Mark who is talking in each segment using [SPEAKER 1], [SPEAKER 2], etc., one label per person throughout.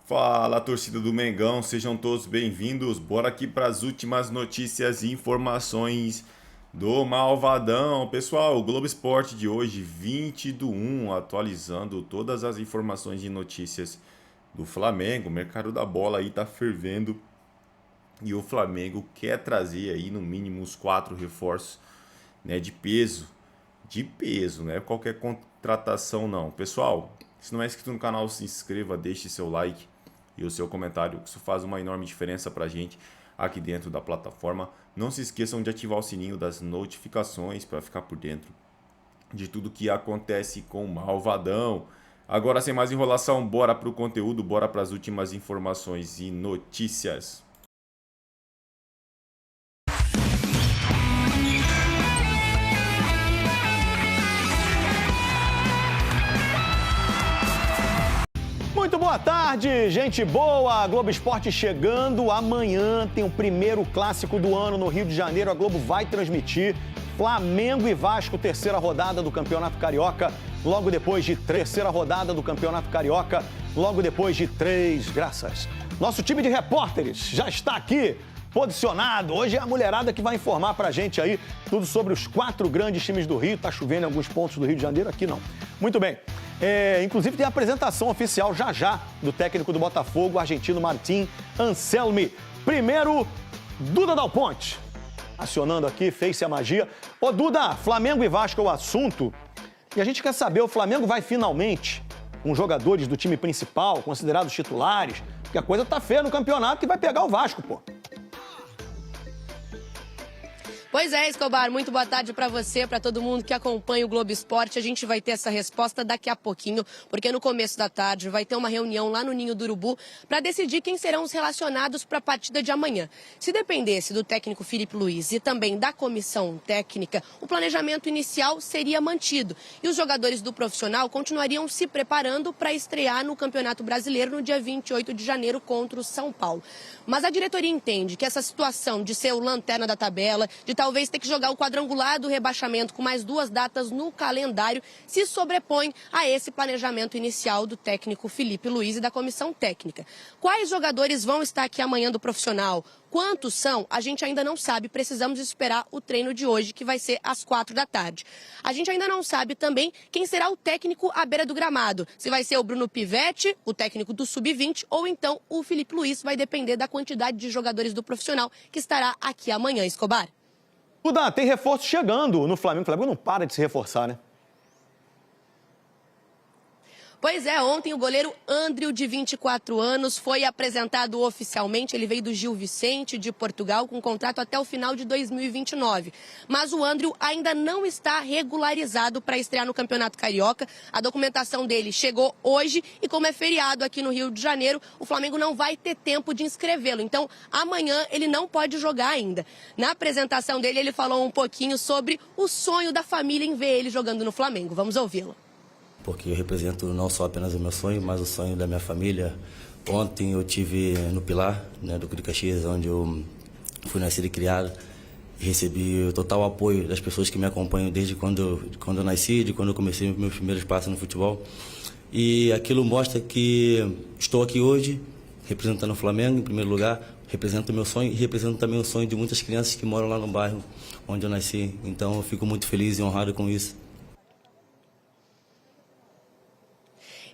[SPEAKER 1] Fala, torcida do Mengão, sejam todos bem-vindos. Bora aqui para as últimas notícias e informações do Malvadão. Pessoal, o Globo Esporte de hoje, 20/1, atualizando todas as informações e notícias do Flamengo. O mercado da bola aí tá fervendo e o Flamengo quer trazer aí no mínimo uns 4 reforços, né, de peso, não é qualquer contratação não. Pessoal, se não é inscrito no canal, se inscreva, deixe seu like e o seu comentário, isso faz uma enorme diferença pra gente aqui dentro da plataforma. Não se esqueçam de ativar o sininho das notificações para ficar por dentro de tudo que acontece com o Malvadão. Agora, sem mais enrolação, bora pro conteúdo, bora para as últimas informações e notícias.
[SPEAKER 2] Muito boa tarde, gente boa! A Globo Esporte chegando. Amanhã tem o primeiro clássico do ano no Rio de Janeiro. A Globo vai transmitir Flamengo e Vasco, terceira rodada do Campeonato Carioca. Logo depois de três graças. Nosso time de repórteres já está aqui, posicionado. Hoje é a mulherada que vai informar pra gente aí tudo sobre os 4 grandes times do Rio. Tá chovendo em alguns pontos do Rio de Janeiro, aqui não. Muito bem. Inclusive tem a apresentação oficial já do técnico do Botafogo, argentino Martín Anselmi. Primeiro, Duda Dal Ponte, acionando aqui, fez-se a magia. Ô Duda, Flamengo e Vasco é o assunto. E a gente quer saber, o Flamengo vai finalmente com jogadores do time principal, considerados titulares, porque a coisa tá feia no campeonato que vai pegar o Vasco, pô.
[SPEAKER 3] Pois é, Escobar, muito boa tarde para você, para todo mundo que acompanha o Globo Esporte. A gente vai ter essa resposta daqui a pouquinho, porque no começo da tarde vai ter uma reunião lá no Ninho do Urubu para decidir quem serão os relacionados para a partida de amanhã. Se dependesse do técnico Filipe Luiz e também da comissão técnica, o planejamento inicial seria mantido e os jogadores do profissional continuariam se preparando para estrear no Campeonato Brasileiro no dia 28 de janeiro contra o São Paulo. Mas a diretoria entende que essa situação de ser o lanterna da tabela, de talvez ter que jogar o quadrangular do rebaixamento com mais 2 datas no calendário, se sobrepõe a esse planejamento inicial do técnico Filipe Luiz e da comissão técnica. Quais jogadores vão estar aqui amanhã do profissional? Quantos são? A gente ainda não sabe, precisamos esperar o treino de hoje, que vai ser às 4 da tarde. A gente ainda não sabe também quem será o técnico à beira do gramado. Se vai ser o Bruno Pivetti, o técnico do Sub-20, ou então o Filipe Luiz, vai depender da quantidade de jogadores do profissional que estará aqui amanhã, Escobar.
[SPEAKER 2] Duda, tem reforço chegando no Flamengo. O Flamengo não para de se reforçar, né?
[SPEAKER 3] Pois é, ontem o goleiro Andriu, de 24 anos, foi apresentado oficialmente. Ele veio do Gil Vicente, de Portugal, com contrato até o final de 2029. Mas o Andriu ainda não está regularizado para estrear no Campeonato Carioca. A documentação dele chegou hoje e, como é feriado aqui no Rio de Janeiro, o Flamengo não vai ter tempo de inscrevê-lo. Então, amanhã ele não pode jogar ainda. Na apresentação dele, ele falou um pouquinho sobre o sonho da família em ver ele jogando no Flamengo. Vamos ouvi-lo.
[SPEAKER 4] Porque eu represento não só apenas o meu sonho, mas o sonho da minha família. Ontem eu tive no Pilar, né, do Curi Caxias, onde eu fui nascido e criado. Recebi o total apoio das pessoas que me acompanham desde quando eu nasci, de quando eu comecei meus primeiros passos no futebol. E aquilo mostra que estou aqui hoje, representando o Flamengo em primeiro lugar, represento o meu sonho e represento também o sonho de muitas crianças que moram lá no bairro onde eu nasci. Então eu fico muito feliz e honrado com isso.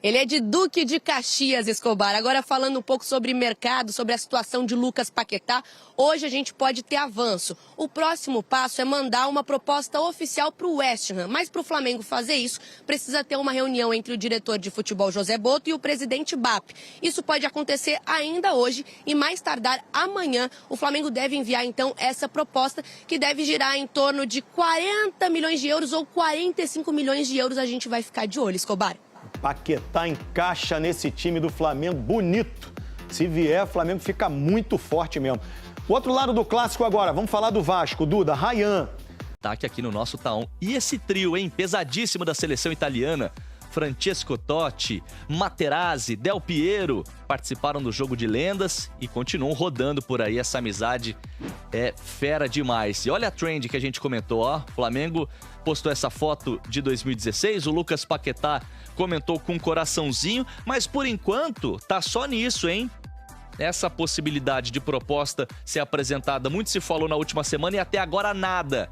[SPEAKER 3] Ele é de Duque de Caxias, Escobar. Agora falando um pouco sobre mercado, sobre a situação de Lucas Paquetá, hoje a gente pode ter avanço. O próximo passo é mandar uma proposta oficial para o West Ham. Mas para o Flamengo fazer isso, precisa ter uma reunião entre o diretor de futebol José Boto e o presidente BAP. Isso pode acontecer ainda hoje e mais tardar amanhã. O Flamengo deve enviar então essa proposta, que deve girar em torno de 40 milhões de euros ou 45 milhões de euros. A gente vai ficar de olho, Escobar.
[SPEAKER 2] Paquetá encaixa nesse time do Flamengo bonito. Se vier, o Flamengo fica muito forte mesmo. O outro lado do clássico agora, vamos falar do Vasco. Duda, Ryan.
[SPEAKER 5] Ataque aqui no nosso Taon. E esse trio, hein? Pesadíssimo da seleção italiana. Francesco Totti, Materazzi, Del Piero participaram do Jogo de Lendas e continuam rodando por aí. Essa amizade é fera demais. E olha a trend que a gente comentou, ó. O Flamengo postou essa foto de 2016, o Lucas Paquetá comentou com um coraçãozinho, mas por enquanto tá só nisso, hein? Essa possibilidade de proposta ser apresentada, muito se falou na última semana e até agora nada.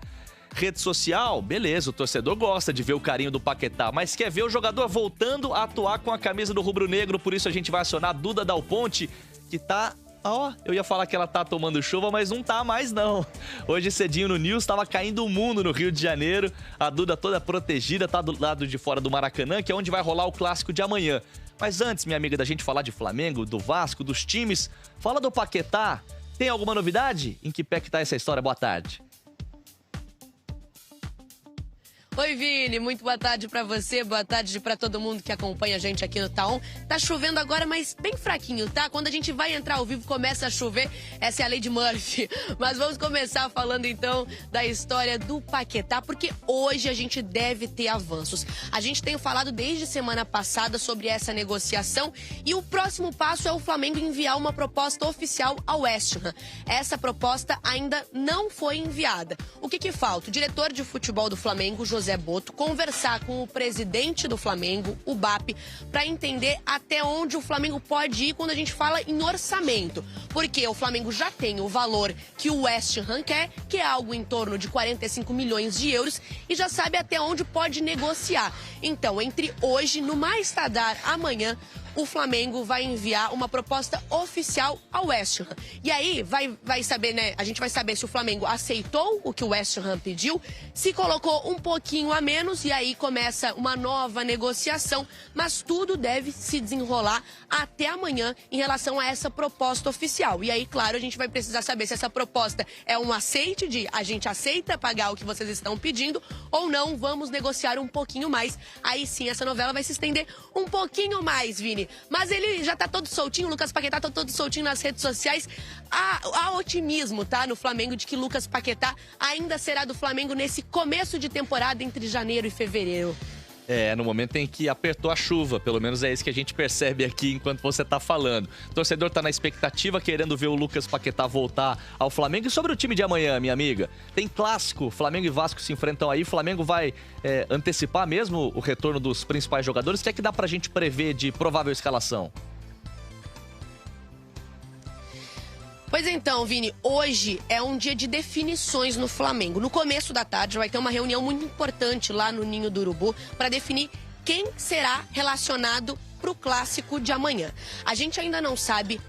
[SPEAKER 5] Rede social, beleza, o torcedor gosta de ver o carinho do Paquetá, mas quer ver o jogador voltando a atuar com a camisa do rubro-negro, por isso a gente vai acionar a Duda Dal Ponte, que tá... Ó, eu ia falar que ela tá tomando chuva, mas não tá mais não. Hoje cedinho no News, tava caindo o mundo no Rio de Janeiro, a Duda toda protegida, tá do lado de fora do Maracanã, que é onde vai rolar o clássico de amanhã. Mas antes, minha amiga, da gente falar de Flamengo, do Vasco, dos times, fala do Paquetá. Tem alguma novidade? Em que pé que tá essa história? Boa tarde.
[SPEAKER 3] Oi, Vini, muito boa tarde pra você, boa tarde pra todo mundo que acompanha a gente aqui no Taon. Tá chovendo agora, mas bem fraquinho, tá? Quando a gente vai entrar ao vivo, começa a chover, essa é a lei de Murphy. Mas vamos começar falando então da história do Paquetá, porque hoje a gente deve ter avanços. A gente tem falado desde semana passada sobre essa negociação e o próximo passo é o Flamengo enviar uma proposta oficial ao West Ham. Essa proposta ainda não foi enviada. O que falta? O diretor de futebol do Flamengo, José Boto, conversar com o presidente do Flamengo, o BAP, para entender até onde o Flamengo pode ir quando a gente fala em orçamento. Porque o Flamengo já tem o valor que o West Ham quer, que é algo em torno de 45 milhões de euros, e já sabe até onde pode negociar. Então, entre hoje, no mais tardar amanhã, o Flamengo vai enviar uma proposta oficial ao West Ham. E aí vai saber, né? A gente vai saber se o Flamengo aceitou o que o West Ham pediu, se colocou um pouquinho a menos e aí começa uma nova negociação. Mas tudo deve se desenrolar até amanhã em relação a essa proposta oficial. E aí, claro, a gente vai precisar saber se essa proposta é um aceite de a gente aceita pagar o que vocês estão pedindo ou não, vamos negociar um pouquinho mais. Aí sim, essa novela vai se estender um pouquinho mais, Vini. Mas ele já tá todo soltinho, o Lucas Paquetá tá todo soltinho nas redes sociais. Há otimismo, tá, no Flamengo de que Lucas Paquetá ainda será do Flamengo nesse começo de temporada entre janeiro e fevereiro.
[SPEAKER 5] No momento em que apertou a chuva, pelo menos é isso que a gente percebe aqui enquanto você tá falando. O torcedor tá na expectativa, querendo ver o Lucas Paquetá voltar ao Flamengo. E sobre o time de amanhã, minha amiga? Tem clássico, Flamengo e Vasco se enfrentam aí. O Flamengo vai antecipar mesmo o retorno dos principais jogadores? O que é que dá pra gente prever de provável escalação?
[SPEAKER 3] Pois então, Vini, hoje é um dia de definições no Flamengo. No começo da tarde vai ter uma reunião muito importante lá no Ninho do Urubu para definir quem será relacionado para o clássico de amanhã. A gente ainda não sabe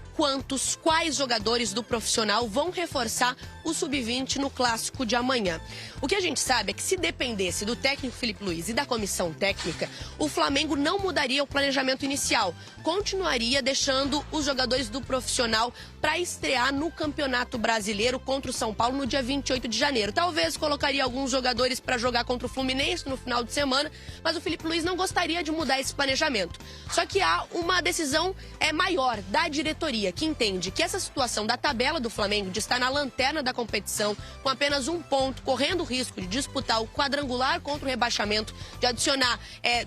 [SPEAKER 3] quais jogadores do profissional vão reforçar o Sub-20 no clássico de amanhã. O que a gente sabe é que se dependesse do técnico Felipe Luiz e da comissão técnica, o Flamengo não mudaria o planejamento inicial, continuaria deixando os jogadores do profissional para estrear no Campeonato Brasileiro contra o São Paulo no dia 28 de janeiro. Talvez colocaria alguns jogadores para jogar contra o Fluminense no final de semana, mas o Felipe Luiz não gostaria de mudar esse planejamento. Só que há uma decisão maior da diretoria, que entende que essa situação da tabela do Flamengo de estar na lanterna da competição, com apenas um ponto, correndo o risco de disputar o quadrangular contra o rebaixamento, de adicionar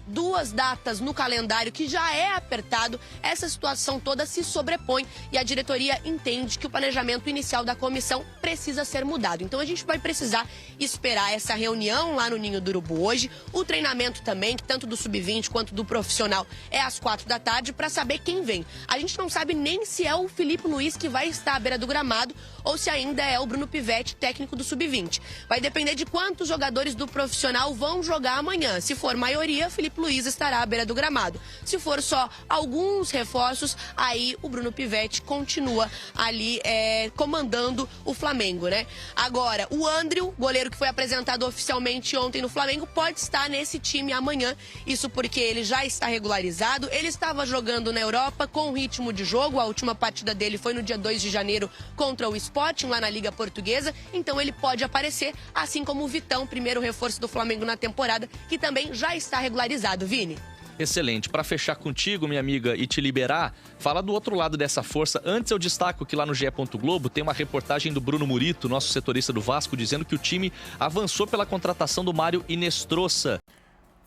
[SPEAKER 3] 2 datas no calendário que já é apertado, essa situação toda se sobrepõe e a diretoria entende que o planejamento inicial da comissão precisa ser mudado. Então a gente vai precisar esperar essa reunião lá no Ninho do Urubu hoje, o treinamento também, que tanto do Sub-20 quanto do profissional é às 4 da tarde, para saber quem vem. A gente não sabe nem se é o Felipe Luiz que vai estar à beira do gramado ou se ainda é o Bruno Pivetti, técnico do Sub-20. Vai depender de quantos jogadores do profissional vão jogar amanhã. Se for maioria, Felipe Luiz estará à beira do gramado. Se for só alguns reforços, aí o Bruno Pivetti continua ali comandando o Flamengo, né? Agora, o Andriu, goleiro que foi apresentado oficialmente ontem no Flamengo, pode estar nesse time amanhã. Isso porque ele já está regularizado. Ele estava jogando na Europa com ritmo de jogo. A última partida dele foi no dia 2 de janeiro contra o Sporting, lá na Liga Portuguesa. Então ele pode aparecer, assim como o Vitão, primeiro reforço do Flamengo na temporada, que também já está regularizado, Vini.
[SPEAKER 5] Excelente. Para fechar contigo, minha amiga, e te liberar, fala do outro lado dessa força. Antes eu destaco que lá no GE. Globo tem uma reportagem do Bruno Murito, nosso setorista do Vasco, dizendo que o time avançou pela contratação do Mário Inestrosa.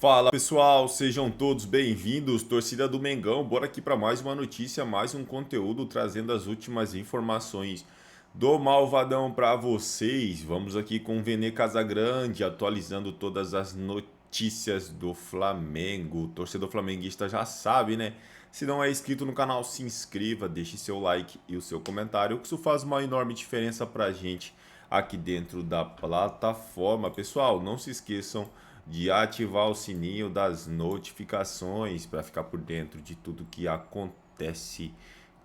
[SPEAKER 1] Fala pessoal, sejam todos bem-vindos, torcida do Mengão, bora aqui para mais uma notícia, mais um conteúdo trazendo as últimas informações do Malvadão para vocês. Vamos aqui com o Vene Casagrande atualizando todas as notícias do Flamengo. O torcedor flamenguista já sabe, né? Se não é inscrito no canal, se inscreva, deixe seu like e o seu comentário, que isso faz uma enorme diferença para a gente aqui dentro da plataforma. Pessoal, não se esqueçam de ativar o sininho das notificações para ficar por dentro de tudo que acontece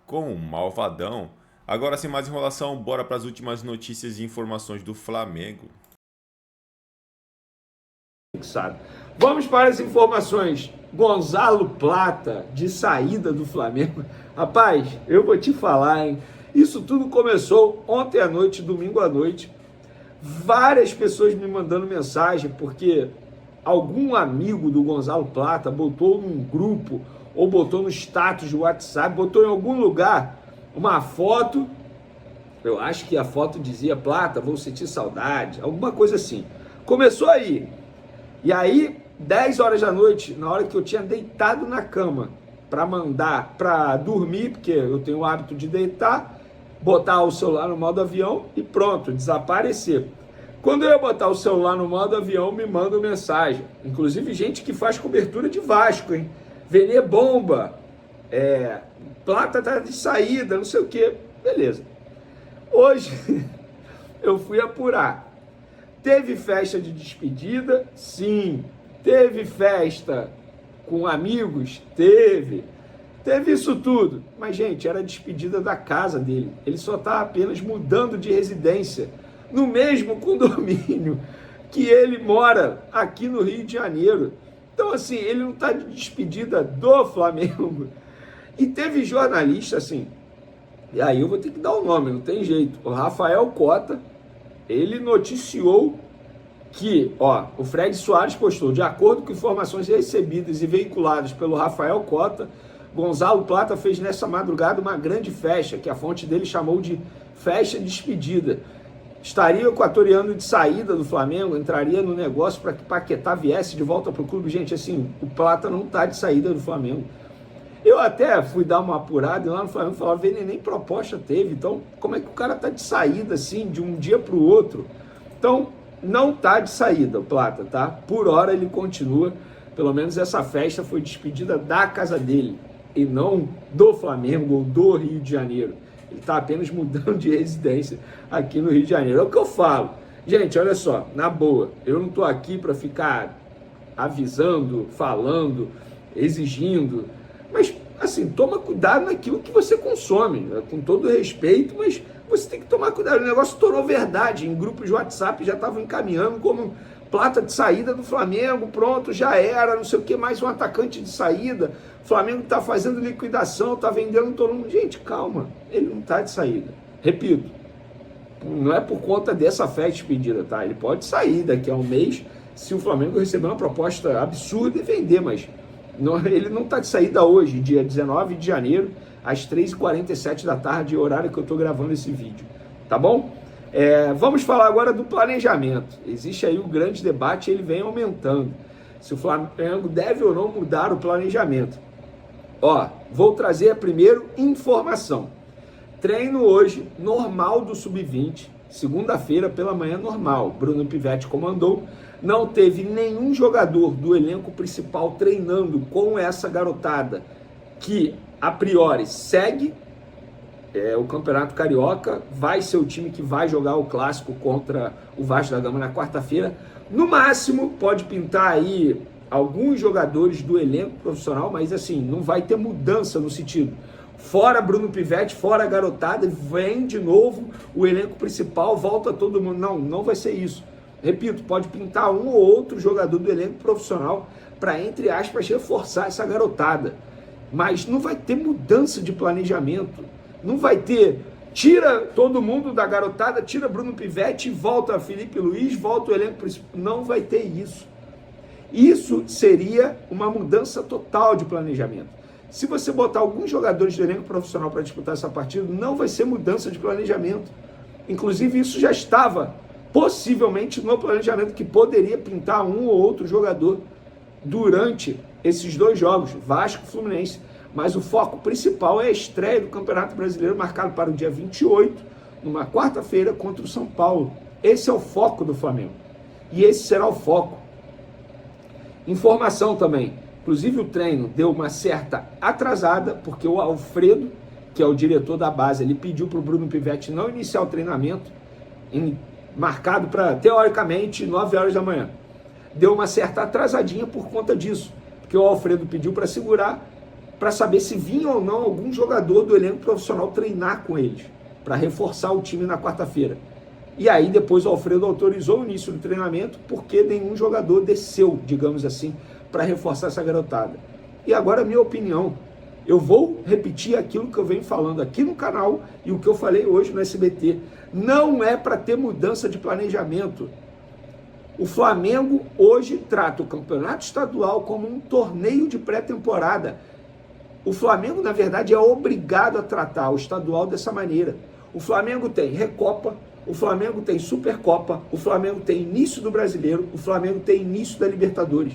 [SPEAKER 1] com o Malvadão. Agora, sem mais enrolação, bora para as últimas notícias e informações do Flamengo.
[SPEAKER 6] Vamos para as informações. Gonzalo Plata, de saída do Flamengo. Rapaz, eu vou te falar, hein? Isso tudo começou ontem à noite, domingo à noite. Várias pessoas me mandando mensagem, porque algum amigo do Gonzalo Plata botou num grupo ou botou no status do WhatsApp, botou em algum lugar uma foto, eu acho que a foto dizia Plata, vou sentir saudade, alguma coisa assim. Começou aí. E aí, 10 horas da noite, na hora que eu tinha deitado na cama para dormir, porque eu tenho o hábito de deitar, botar o celular no modo avião e pronto, desaparecer. Quando eu ia botar o celular no modo avião, me manda mensagem. Inclusive gente que faz cobertura de Vasco, hein? Vene bomba, Plata tá de saída, não sei o quê. Beleza. Hoje eu fui apurar. Teve festa de despedida? Sim. Teve festa com amigos? Teve. Teve isso tudo. Mas, gente, era a despedida da casa dele. Ele só está apenas mudando de residência no mesmo condomínio que ele mora aqui no Rio de Janeiro. Então, assim, ele não está de despedida do Flamengo. E teve jornalista, assim, e aí eu vou ter que dar o nome, não tem jeito. O Rafael Cota, ele noticiou que, o Fred Soares postou, de acordo com informações recebidas e veiculadas pelo Rafael Cota, Gonzalo Plata fez nessa madrugada uma grande festa, que a fonte dele chamou de festa de despedida. Estaria o equatoriano de saída do Flamengo, entraria no negócio para que Paquetá viesse de volta para o clube. Gente, assim, o Plata não está de saída do Flamengo. Eu até fui dar uma apurada e lá no Flamengo falava, Vene, nem proposta teve. Então, como é que o cara está de saída, assim, de um dia para o outro? Então, não está de saída o Plata, tá? Por hora ele continua. Pelo menos essa festa foi despedida da casa dele e não do Flamengo ou do Rio de Janeiro. Ele está apenas mudando de residência aqui no Rio de Janeiro. É o que eu falo. Gente, olha só, na boa, eu não estou aqui para ficar avisando, falando, exigindo, mas, assim, toma cuidado naquilo que você consome, né? Com todo respeito, mas você tem que tomar cuidado. O negócio tornou verdade. Em grupos de WhatsApp já estavam encaminhando como Plata de saída do Flamengo, pronto, já era, não sei o que, mais um atacante de saída. O Flamengo está fazendo liquidação, está vendendo todo mundo. Gente, calma, ele não está de saída. Repito, não é por conta dessa festa despedida, tá? Ele pode sair daqui a um mês se o Flamengo receber uma proposta absurda e vender, mas ele não está de saída hoje, dia 19 de janeiro, às 3h47 da tarde, horário que eu estou gravando esse vídeo, tá bom? Vamos falar agora do planejamento. Existe aí um grande debate, ele vem aumentando. Se o Flamengo deve ou não mudar o planejamento. Vou trazer primeiro informação. Treino hoje, normal do Sub-20, segunda-feira pela manhã normal. Bruno Pivetti comandou. Não teve nenhum jogador do elenco principal treinando com essa garotada que, a priori, segue o Campeonato Carioca, vai ser o time que vai jogar o Clássico contra o Vasco da Gama na quarta-feira. No máximo, pode pintar aí alguns jogadores do elenco profissional, mas assim, não vai ter mudança no sentido. Fora Bruno Pivetti, fora a garotada, vem de novo o elenco principal, volta todo mundo. Não vai ser isso. Repito, pode pintar um ou outro jogador do elenco profissional para, entre aspas, reforçar essa garotada. Mas não vai ter mudança de planejamento. Não vai ter, tira todo mundo da garotada, tira Bruno Pivetti, volta Felipe Luiz, volta o elenco principal. Não vai ter isso. Isso seria uma mudança total de planejamento. Se você botar alguns jogadores do elenco profissional para disputar essa partida, não vai ser mudança de planejamento. Inclusive, isso já estava possivelmente no planejamento, que poderia pintar um ou outro jogador durante esses 2 jogos, Vasco e Fluminense. Mas o foco principal é a estreia do Campeonato Brasileiro, marcado para o dia 28, numa quarta-feira, contra o São Paulo. Esse é o foco do Flamengo. E esse será o foco. Informação também. Inclusive o treino deu uma certa atrasada, porque o Alfredo, que é o diretor da base, ele pediu para o Bruno Pivetti não iniciar o treinamento, marcado para, teoricamente, 9 horas da manhã. Deu uma certa atrasadinha por conta disso, porque o Alfredo pediu para segurar, para saber se vinha ou não algum jogador do elenco profissional treinar com eles, para reforçar o time na quarta-feira. E aí depois o Alfredo autorizou o início do treinamento, porque nenhum jogador desceu, digamos assim, para reforçar essa garotada. E agora a minha opinião, eu vou repetir aquilo que eu venho falando aqui no canal e o que eu falei hoje no SBT. Não é para ter mudança de planejamento. O Flamengo hoje trata o campeonato estadual como um torneio de pré-temporada. O Flamengo, na verdade, é obrigado a tratar o estadual dessa maneira. O Flamengo tem Recopa, o Flamengo tem Supercopa, o Flamengo tem início do Brasileiro, o Flamengo tem início da Libertadores.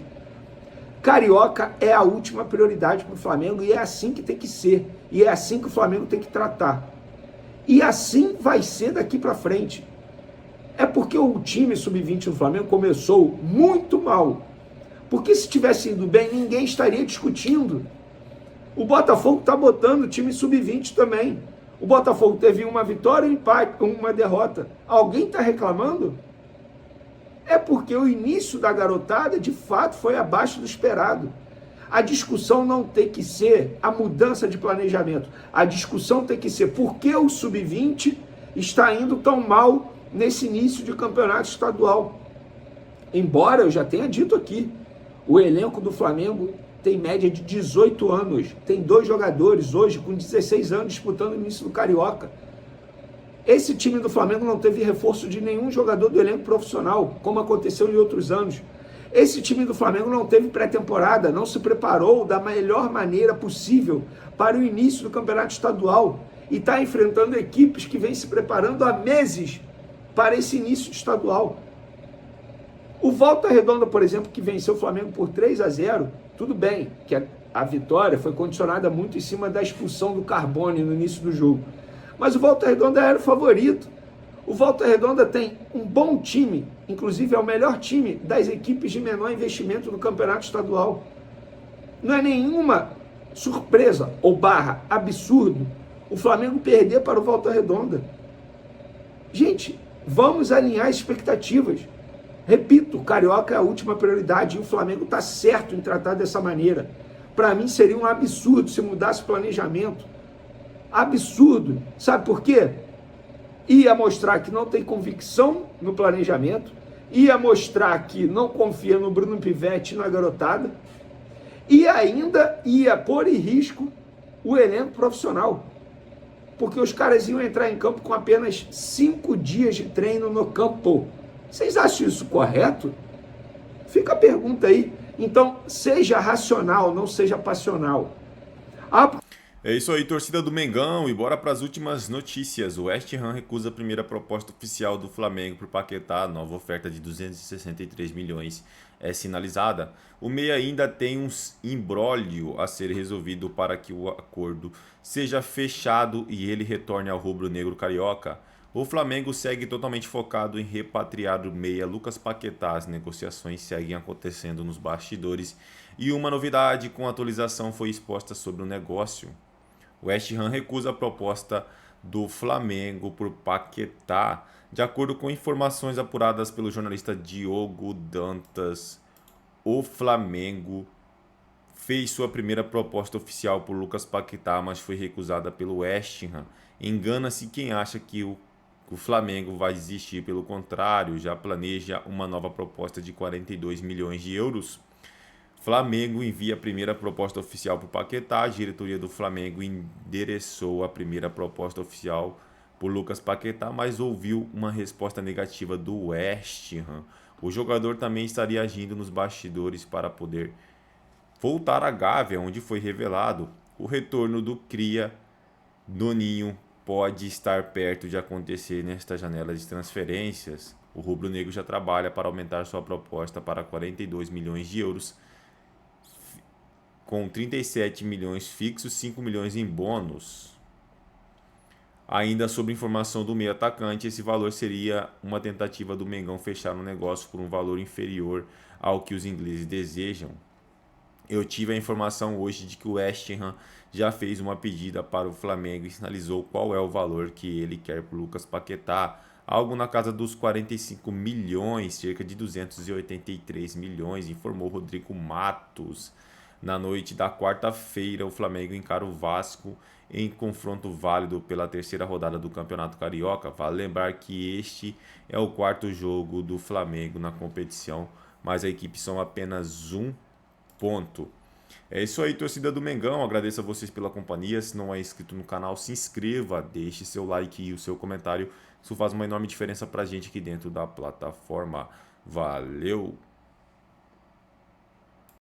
[SPEAKER 6] Carioca é a última prioridade para o Flamengo e é assim que tem que ser. E é assim que o Flamengo tem que tratar. E assim vai ser daqui para frente. É porque o time sub-20 do Flamengo começou muito mal. Porque se tivesse ido bem, ninguém estaria discutindo. O Botafogo está botando o time sub-20 também. O Botafogo teve uma vitória, um empate, uma derrota. Alguém está reclamando? É porque o início da garotada, de fato, foi abaixo do esperado. A discussão não tem que ser a mudança de planejamento. A discussão tem que ser por que o sub-20 está indo tão mal nesse início de campeonato estadual. Embora eu já tenha dito aqui, o elenco do Flamengo tem média de 18 anos. Tem 2 jogadores hoje com 16 anos disputando o início do Carioca. Esse time do Flamengo não teve reforço de nenhum jogador do elenco profissional, como aconteceu em outros anos. Esse time do Flamengo não teve pré-temporada, não se preparou da melhor maneira possível para o início do campeonato estadual e está enfrentando equipes que vêm se preparando há meses para esse início estadual. O Volta Redonda, por exemplo, que venceu o Flamengo por 3-0, tudo bem que a vitória foi condicionada muito em cima da expulsão do Carbone no início do jogo. Mas o Volta Redonda era o favorito. O Volta Redonda tem um bom time, inclusive é o melhor time das equipes de menor investimento do campeonato estadual. Não é nenhuma surpresa ou absurdo o Flamengo perder para o Volta Redonda. Gente, vamos alinhar as expectativas. Repito, o Carioca é a última prioridade e o Flamengo está certo em tratar dessa maneira. Para mim seria um absurdo se mudasse o planejamento. Absurdo. Sabe por quê? Ia mostrar que não tem convicção no planejamento, ia mostrar que não confia no Bruno Pivetti e na garotada, e ainda ia pôr em risco o elenco profissional. Porque os caras iam entrar em campo com apenas 5 dias de treino no campo. Vocês acham isso correto? Fica a pergunta aí. Então, seja racional, não seja passional.
[SPEAKER 1] É isso aí, torcida do Mengão, e bora para as últimas notícias. O West Ham recusa a primeira proposta oficial do Flamengo por Paquetá. A nova oferta de 263 milhões é sinalizada. O meia ainda tem um imbróglio a ser resolvido para que o acordo seja fechado e ele retorne ao rubro-negro carioca. O Flamengo segue totalmente focado em repatriar o meia Lucas Paquetá. As negociações seguem acontecendo nos bastidores e uma novidade com atualização foi exposta sobre o negócio. O West Ham recusa a proposta do Flamengo por Paquetá. De acordo com informações apuradas pelo jornalista Diogo Dantas, o Flamengo fez sua primeira proposta oficial por Lucas Paquetá, mas foi recusada pelo West Ham. Engana-se quem acha que o Flamengo vai desistir, pelo contrário, já planeja uma nova proposta de 42 milhões de euros. Flamengo envia a primeira proposta oficial para o Paquetá. A diretoria do Flamengo endereçou a primeira proposta oficial por Lucas Paquetá, mas ouviu uma resposta negativa do West Ham. O jogador também estaria agindo nos bastidores para poder voltar à Gávea, onde foi revelado o retorno do cria do Ninho pode estar perto de acontecer nesta janela de transferências. O rubro-negro já trabalha para aumentar sua proposta para 42 milhões de euros. com 37 milhões fixos, 5 milhões em bônus. Ainda sobre informação do meio atacante, esse valor seria uma tentativa do Mengão fechar um negócio por um valor inferior ao que os ingleses desejam. Eu tive a informação hoje de que o West Ham já fez uma pedida para o Flamengo e sinalizou qual é o valor que ele quer por Lucas Paquetá. Algo na casa dos 45 milhões, cerca de 283 milhões, informou Rodrigo Matos. Na noite da quarta-feira, o Flamengo encara o Vasco em confronto válido pela terceira rodada do Campeonato Carioca. Vale lembrar que este é o quarto jogo do Flamengo na competição, mas a equipe soma apenas um ponto. É isso aí, torcida do Mengão. Agradeço a vocês pela companhia. Se não é inscrito no canal, se inscreva, deixe seu like e o seu comentário. Isso faz uma enorme diferença pra gente aqui dentro da plataforma. Valeu!